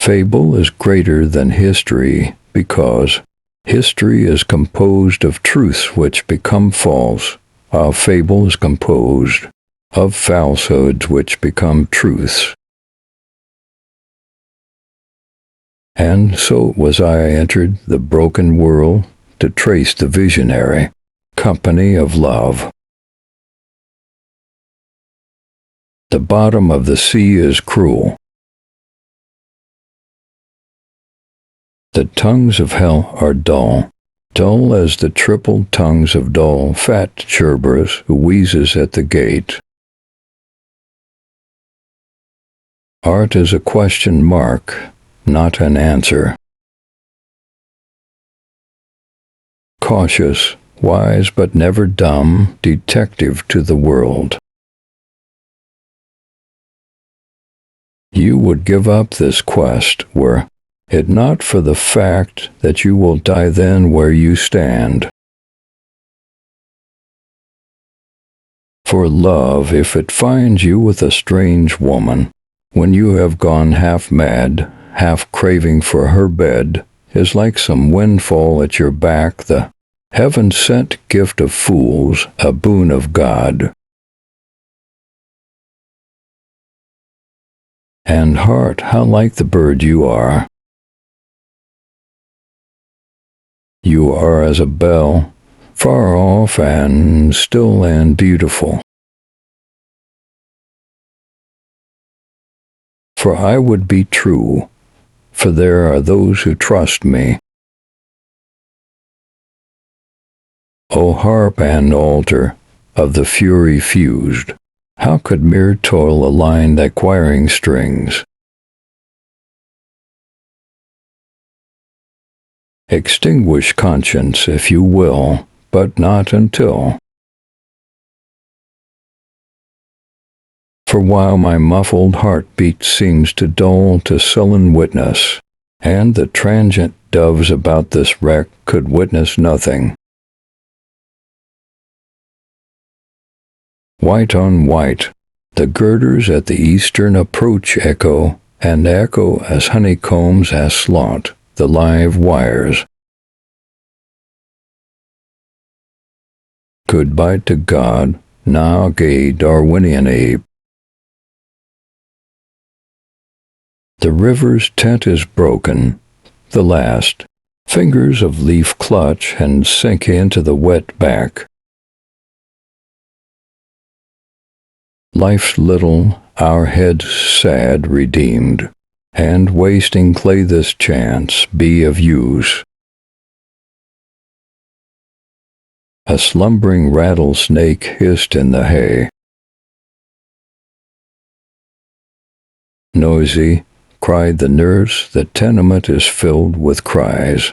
Fable is greater than history because history is composed of truths which become false, while fable is composed of falsehoods which become truths. And so was I entered the broken world to trace the visionary company of love. The bottom of the sea is cruel. The tongues of hell are dull, dull as the triple tongues of dull, fat Cerberus who wheezes at the gate. Art is a question mark, not an answer. Cautious, wise but never dumb, detective to the world. You would give up this quest were it not for the fact that you will die then where you stand. For love, if it finds you with a strange woman, when you have gone half mad, half craving for her bed, is like some windfall at your back, the heaven-sent gift of fools, a boon of God. And heart, how like the bird you are. You are as a bell, far off and still and beautiful. For I would be true, for there are those who trust me. O harp and altar of the fury fused, how could mere toil align thy choiring strings? Extinguish conscience if you will, but not until. For while my muffled heartbeat seems to dull to sullen witness, and the transient doves about this wreck could witness nothing. White on white, the girders at the eastern approach echo, and echo as honeycombs aslant the live wires. Goodbye to God, now gay Darwinian ape. The river's tent is broken, the last. Fingers of leaf clutch and sink into the wet back. Life's little, our heads sad redeemed, and wasting clay this chance be of use. A slumbering rattlesnake hissed in the hay. Noisy, cried the nurse, the tenement is filled with cries.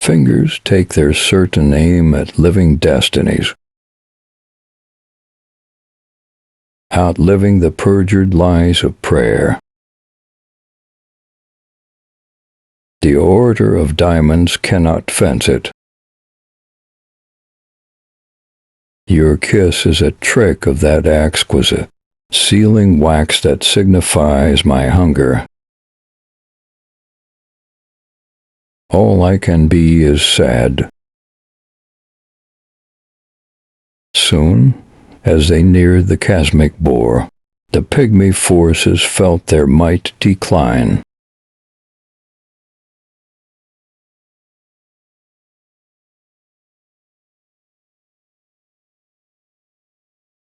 Fingers take their certain aim at living destinies, outliving the perjured lies of prayer. The orator of diamonds cannot fence it. Your kiss is a trick of that exquisite, sealing wax that signifies my hunger. All I can be is sad. Soon, as they neared the chasmic bore, the pygmy forces felt their might decline.